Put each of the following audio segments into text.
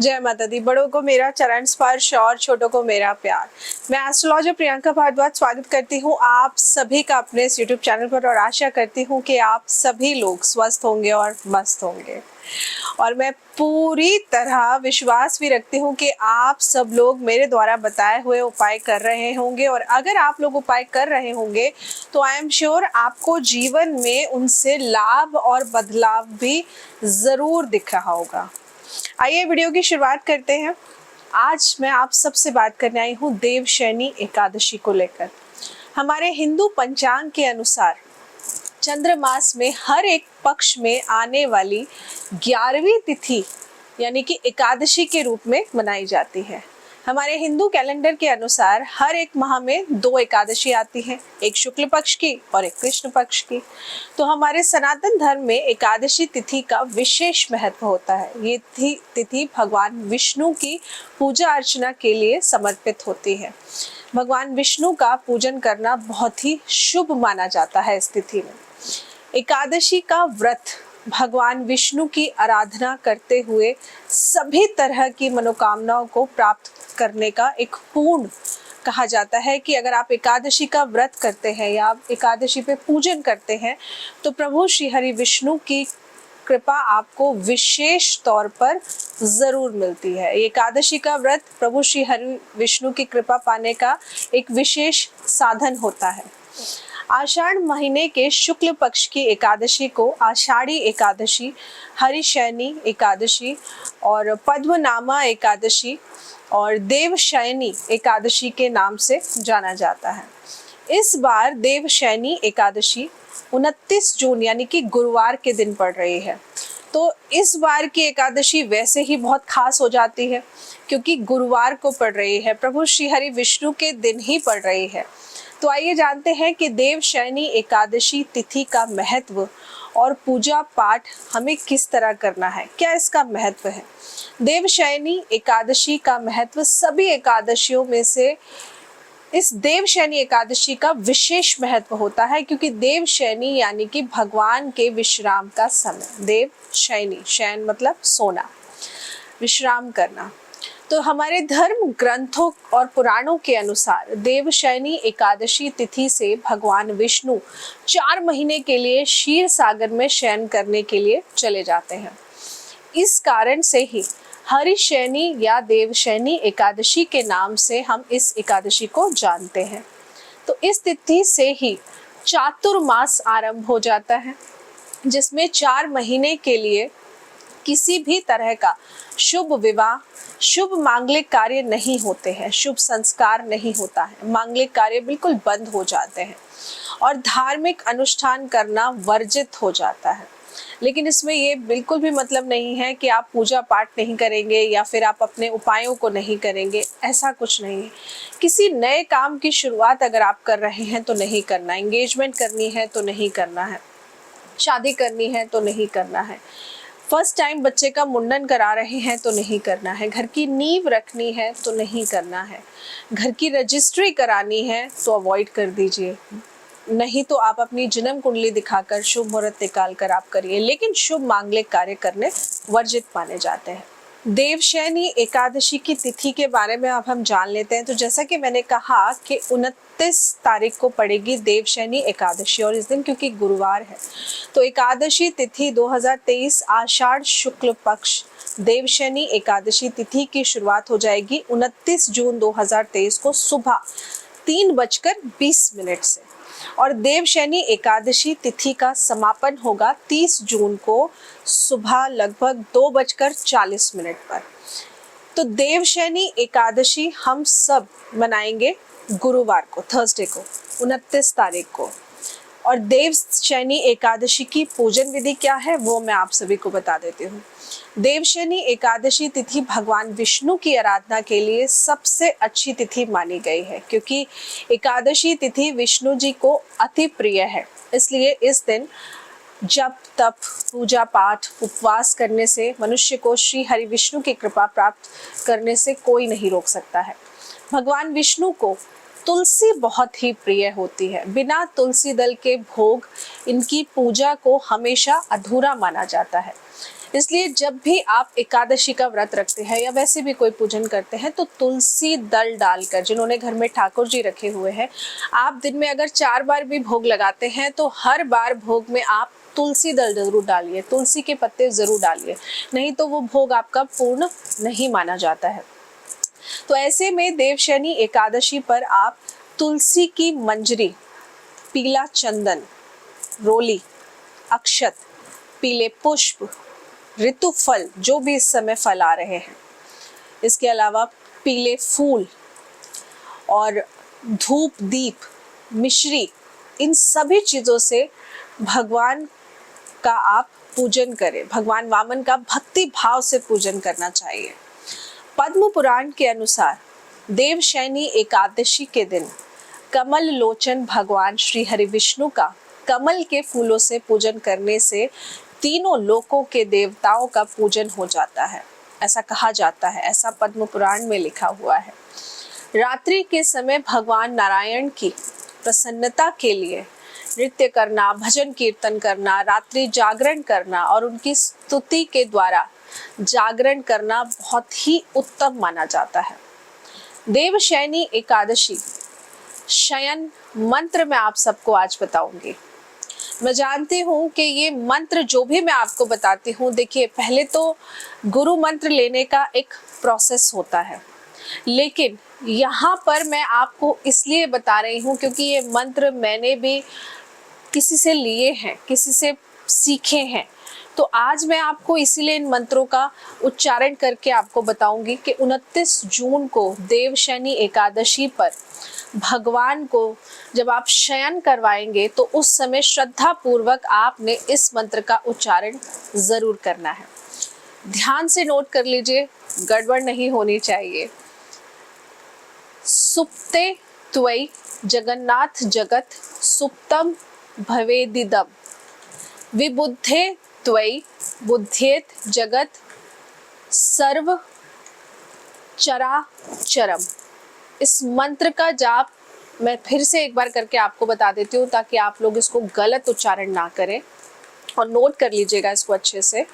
जय माता दी। बड़ों को मेरा चरण स्पर्श और छोटों को मेरा प्यार। मैं एस्ट्रोलॉजर प्रियंका भारद्वाज स्वागत करती हूँ आप सभी का अपने इस यूट्यूब चैनल पर और आशा करती हूँ कि आप सभी लोग स्वस्थ होंगे और मस्त होंगे। और मैं पूरी तरह विश्वास भी रखती हूँ कि आप सब लोग मेरे द्वारा बताए हुए उपाय कर रहे होंगे, और अगर आप लोग उपाय कर रहे होंगे तो आई एम श्योर आपको जीवन में उनसे लाभ और बदलाव भी ज़रूर दिख रहा होगा। आइए वीडियो की शुरुआत करते हैं। आज मैं आप सबसे बात करने आई हूँ देवशयनी एकादशी को लेकर। हमारे हिंदू पंचांग के अनुसार चंद्रमास में हर एक पक्ष में आने वाली 11वीं तिथि यानी कि एकादशी के रूप में मनाई जाती है। हमारे हिंदू कैलेंडर के अनुसार हर एक माह में 2 एकादशी आती हैं, एक शुक्ल पक्ष की और एक कृष्ण पक्ष की। तो हमारे सनातन धर्म में एकादशी तिथि का विशेष महत्व होता है। ये तिथि भगवान विष्णु की पूजा अर्चना के लिए समर्पित होती है। भगवान विष्णु का पूजन करना बहुत ही शुभ माना जाता है इस तिथि में। एकादशी का व्रत भगवान विष्णु की आराधना करते हुए सभी तरह की मनोकामनाओं को प्राप्त करने का एक पूर्ण कहा जाता है कि अगर आप एकादशी का व्रत करते हैं या आप एकादशी पे पूजन करते हैं तो प्रभु श्री हरि विष्णु की कृपा आपको विशेष तौर पर जरूर मिलती है। एकादशी का व्रत प्रभु श्री हरि विष्णु की कृपा पाने का एक विशेष साधन होता है। आषाढ़ महीने के शुक्ल पक्ष की एकादशी को आषाढ़ी एकादशी, हरिशयनी एकादशी और पद्मनामा एकादशी और देवशयनी एकादशी के नाम से जाना जाता है। इस बार देवशयनी एकादशी 29 जून यानी कि गुरुवार के दिन पड़ रही है। तो इस बार की एकादशी वैसे ही बहुत खास हो जाती है क्योंकि गुरुवार को पड़ रही है, प्रभु श्री हरि विष्णु के दिन ही पड़ रही है। तो आइए जानते हैं कि देवशयनी एकादशी तिथि का महत्व और पूजा पाठ हमें किस तरह करना है, क्या इसका महत्व है। देवशयनी एकादशी का महत्व सभी एकादशियों में से इस देवशयनी एकादशी का विशेष महत्व होता है क्योंकि देवशयनी यानी कि भगवान के विश्राम का समय। देवशयनी, शयन मतलब सोना, विश्राम करना। तो हमारे धर्म ग्रंथों और पुराणों के अनुसार देवशयनी एकादशी तिथि से भगवान विष्णु 4 महीने के लिए क्षीर सागर में शयन करने के लिए चले जाते हैं। इस कारण से ही हरिशयनी या देवशयनी एकादशी के नाम से हम इस एकादशी को जानते हैं। तो इस तिथि से ही चातुर्मास आरंभ हो जाता है जिसमें 4 महीने के लिए किसी भी तरह का शुभ विवाह, शुभ मांगलिक कार्य नहीं होते हैं, शुभ संस्कार नहीं होता है, मांगलिक कार्य बिल्कुल बंद हो जाते हैं और धार्मिक अनुष्ठान करना वर्जित हो जाता है। लेकिन इसमें ये बिल्कुल भी मतलब नहीं है कि आप पूजा पाठ नहीं करेंगे या फिर आप अपने उपायों को नहीं करेंगे, ऐसा कुछ नहीं है। किसी नए काम की शुरुआत अगर आप कर रहे हैं तो नहीं करना, एंगेजमेंट करनी है तो नहीं करना है, शादी करनी है तो नहीं करना है, फर्स्ट टाइम बच्चे का मुंडन करा रहे हैं तो नहीं करना है, घर की नींव रखनी है तो नहीं करना है, घर की रजिस्ट्री करानी है तो अवॉइड कर दीजिए, नहीं तो आप अपनी जन्म कुंडली दिखाकर शुभ मुहूर्त निकाल कर आप करिए, लेकिन शुभ मांगलिक कार्य करने वर्जित माने जाते हैं। देवशयनी एकादशी की तिथि के बारे में अब हम जान लेते हैं। तो जैसा कि मैंने कहा कि 29 तारीख को पड़ेगी देवशयनी एकादशी और इस दिन क्योंकि गुरुवार है तो एकादशी तिथि 2023 आषाढ़ शुक्ल पक्ष देवशयनी एकादशी तिथि की शुरुआत हो जाएगी 29 जून 2023 को सुबह 3:20 से और देवशयनी एकादशी तिथि का समापन होगा 30 जून को सुबह लगभग 2:40 पर। तो देवशयनी एकादशी हम सब मनाएंगे गुरुवार को, थर्सडे को, 29 तारीख को। और देवशयनी एकादशी की पूजन विधि क्या है वो मैं आप सभी को बता देती हूँ। देवशयनी एकादशी तिथि भगवान विष्णु की आराधना के लिए सबसे अच्छी तिथि मानी गई है क्योंकि एकादशी तिथि विष्णु जी को अति प्रिय है। इसलिए इस दिन जप तप पूजा पाठ उपवास करने से मनुष्य को श्री हरि विष्णु की कृपा प्राप्त करने से कोई नहीं रोक सकता है। भगवान विष्णु को तुलसी बहुत ही प्रिय होती है। बिना तुलसी दल के भोग इनकी पूजा को हमेशा अधूरा माना जाता है। इसलिए जब भी आप एकादशी का व्रत रखते हैं या वैसे भी कोई पूजन करते हैं तो तुलसी दल डालकर, जिन्होंने घर में ठाकुर जी रखे हुए हैं, आप दिन में अगर 4 बार भी भोग लगाते हैं तो हर बार भोग में आप तुलसी दल जरूर डालिए, तुलसी के पत्ते जरूर डालिए, नहीं तो वो भोग आपका पूर्ण नहीं माना जाता है। तो ऐसे में देवशयनी एकादशी पर आप तुलसी की मंजरी, पीला चंदन, रोली, अक्षत, पीले पुष्प, ऋतु फल जो भी इस समय फल आ रहे हैं, इसके अलावा पीले फूल और धूप दीप, मिश्री, इन सभी चीजों से भगवान का आप पूजन करें। भगवान वामन का भक्ति भाव से पूजन करना चाहिए। पद्म पुराण के अनुसार देवशयनी एकादशी के दिन कमल लोचन भगवान श्री हरि विष्णु का कमल के फूलों से पूजन करने से तीनों लोकों के देवताओं का पूजन हो जाता है, ऐसा कहा जाता है, ऐसा पद्म पुराण में लिखा हुआ है। रात्रि के समय भगवान नारायण की प्रसन्नता के लिए नृत्य करना, भजन कीर्तन करना, रात्रि जागरण करना और उनकी स्तुति के द्वारा जागरण करना बहुत ही उत्तम माना जाता है। देवशयनी एकादशी शयन मंत्र मैं आप सबको आज बताऊंगी। मैं जानती हूँ कि ये मंत्र जो भी मैं आपको बताती हूँ, देखिए पहले तो गुरु मंत्र लेने का एक प्रोसेस होता है, लेकिन यहाँ पर मैं आपको इसलिए बता रही हूँ क्योंकि ये मंत्र मैंने भी किसी से लिए हैं, किसी से सीखे हैं। तो आज मैं आपको इसीलिए इन मंत्रों का उच्चारण करके आपको बताऊंगी कि 29 जून को देवशयनी एकादशी पर भगवान को जब आप शयन करवाएंगे तो उस समय श्रद्धा पूर्वक आपने इस मंत्र का उच्चारण जरूर करना है। ध्यान से नोट कर लीजिए, गड़बड़ नहीं होनी चाहिए। सुप्ते त्वयि जगन्नाथ जगत सुप्तम भवेदिदम विबुद्धे त्वयि बुद्धेत जगत सर्व चराचरम। इस मंत्र का जाप मैं फिर से एक बार करके आपको बता देती हूँ ताकि आप लोग इसको गलत उच्चारण ना करें, और नोट कर लीजिएगा इसको अच्छे से।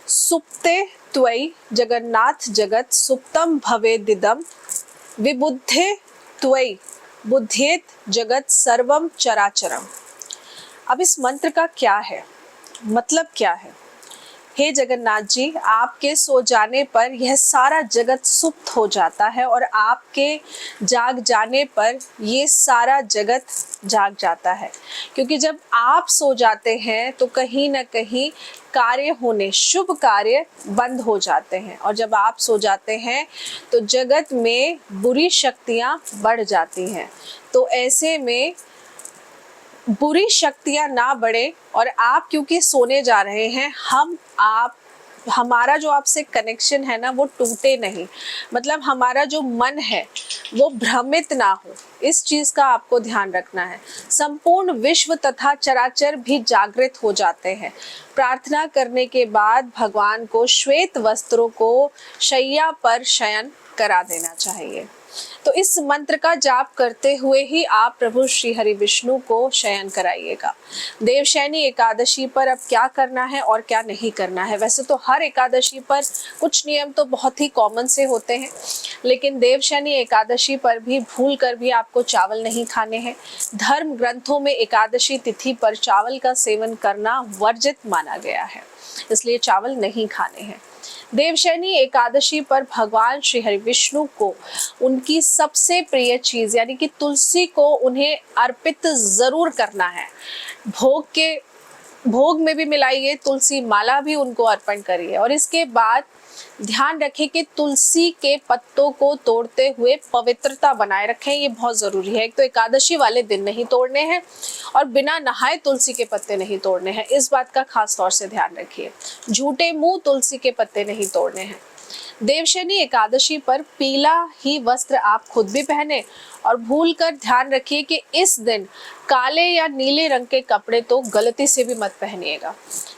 सुप्ते त्वयि जगन्नाथ जगत सुप्तम भवेदिदम विबुद्धे त्वयि बुद्धेत जगत सर्वम चराचरम। अब इस मंत्र का क्या है, मतलब क्या है? हे जगन्नाथ जी, आपके सो जाने पर यह सारा जगत सुप्त हो जाता है और आपके जाग जाने पर ये सारा जगत जाग जाता है, क्योंकि जब आप सो जाते हैं तो कहीं ना कहीं कार्य होने, शुभ कार्य बंद हो जाते हैं, और जब आप सो जाते हैं तो जगत में बुरी शक्तियां बढ़ जाती हैं। तो ऐसे में बुरी शक्तियां ना बढ़े और आप क्योंकि सोने जा रहे हैं, हमारा जो आपसे कनेक्शन है ना वो टूटे नहीं, मतलब हमारा जो मन है वो भ्रमित ना हो, इस चीज का आपको ध्यान रखना है। संपूर्ण विश्व तथा चराचर भी जागृत हो जाते हैं। प्रार्थना करने के बाद भगवान को श्वेत वस्त्रों को शैया पर शयन करा देना चाहिए। तो इस मंत्र का जाप करते हुए ही आप प्रभु श्री हरि विष्णु को शयन कराइएगा। देवशयनी एकादशी पर अब क्या करना है और क्या नहीं करना है, वैसे तो हर एकादशी पर कुछ नियम तो बहुत ही कॉमन से होते हैं, लेकिन देवशयनी एकादशी पर भी भूल कर भी आपको चावल नहीं खाने हैं। धर्म ग्रंथों में एकादशी तिथि पर चावल का सेवन करना वर्जित माना गया है, इसलिए चावल नहीं खाने हैं। देवशयनी एकादशी पर भगवान श्री हरि विष्णु को उनकी सबसे प्रिय चीज यानी कि तुलसी को उन्हें अर्पित जरूर करना है। भोग में भी मिलाइए, तुलसी माला भी उनको अर्पण करिए, और इसके बाद ध्यान रखें कि तुलसी के पत्तों को तोड़ते हुए पवित्रता बनाए रखें, ये बहुत जरूरी है। एक तो एकादशी वाले दिन नहीं तोड़ने हैं और बिना नहाए तुलसी के पत्ते नहीं तोड़ने हैं, इस बात का खास तौर से ध्यान रखिए। झूठे मुंह तुलसी के पत्ते नहीं तोड़ने हैं। देवशयनी एकादशी पर पीला ही वस्त्र आप खुद भी पहने, और भूलकर ध्यान रखिए कि इस दिन काले या नीले रंग के कपड़े तो गलती से भी मत पहनिएगा।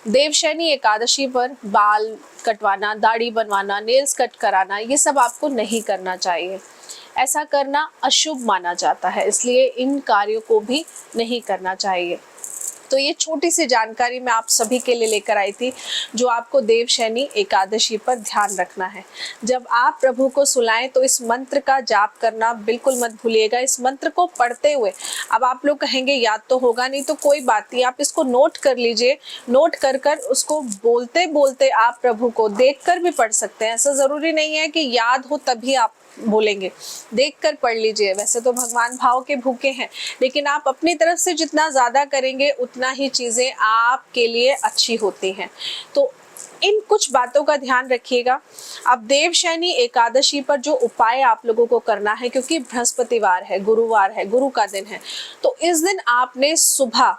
देवशयनी एकादशी पर बाल कटवाना, दाढ़ी बनवाना, नेल्स कट कराना, ये सब आपको नहीं करना चाहिए। ऐसा करना अशुभ माना जाता है, इसलिए इन कार्यों को भी नहीं करना चाहिए। तो ये छोटी सी जानकारी मैं आप सभी के लिए लेकर आई थी, जो आपको देवशयनी एकादशी पर ध्यान रखना है। जब आप प्रभु को सुलाएं तो इस मंत्र का जाप करना बिल्कुल मत भूलिएगा। इस मंत्र को पढ़ते हुए, अब आप लोग कहेंगे याद तो होगा नहीं, तो कोई बात नहीं, आप इसको नोट कर लीजिए। नोट कर कर उसको बोलते बोलते आप प्रभु को देख कर भी पढ़ सकते हैं। ऐसा जरूरी नहीं है कि याद हो तभी आप बोलेंगे, देखकर पढ़ लीजिए। वैसे तो भगवान भाव के भूखे हैं, लेकिन आप अपनी तरफ से जितना ज्यादा करेंगे उतना ही चीजें आपके लिए अच्छी होती हैं। तो इन कुछ बातों का ध्यान रखिएगा। अब देवशयनी एकादशी पर जो उपाय आप लोगों को करना है, क्योंकि बृहस्पतिवार है, गुरुवार है, गुरु का दिन है, तो इस दिन आपने सुबह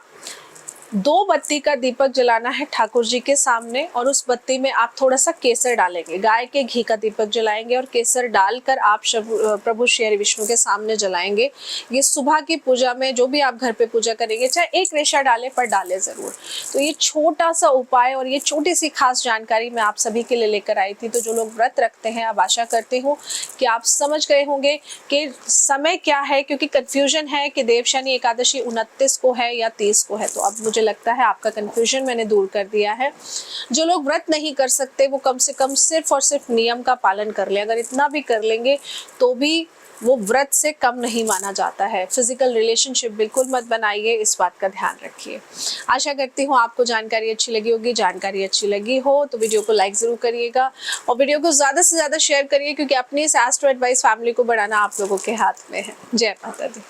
2 बत्ती का दीपक जलाना है ठाकुर जी के सामने, और उस बत्ती में आप थोड़ा सा केसर डालेंगे। गाय के घी का दीपक जलाएंगे और केसर डालकर आप प्रभु श्री हरि विष्णु के सामने जलाएंगे। ये सुबह की पूजा में जो भी आप घर पे पूजा करेंगे, चाहे एक रेशा डालें पर डालें जरूर। तो ये छोटा सा उपाय और ये छोटी सी खास जानकारी मैं आप सभी के लिए लेकर आई थी। तो जो लोग व्रत रखते हैं, अब आशा करती हूँ कि आप समझ गए होंगे कि समय क्या है, क्योंकि कंफ्यूजन है कि देवशयनी एकादशी 29 को है या 30 को है। तो अब मुझे लगता है आपका कंफ्यूजन मैंने दूर कर दिया है। जो लोग व्रत नहीं कर सकते वो कम से कम सिर्फ और सिर्फ नियम का पालन कर ले। अगर इतना भी कर लेंगे तो भी वो व्रत से कम नहीं माना जाता है। फिजिकल रिलेशनशिप बिल्कुल मत बनाइए, इस बात का ध्यान रखिए। आशा करती हूँ आपको जानकारी अच्छी लगी होगी। जानकारी अच्छी लगी हो तो वीडियो को लाइक जरूर करिएगा और वीडियो को ज्यादा से ज्यादा शेयर करिए, क्योंकि अपनी एस्ट्रो एडवाइस फैमिली को बढ़ाना आप लोगों के हाथ में है। जय माता दी।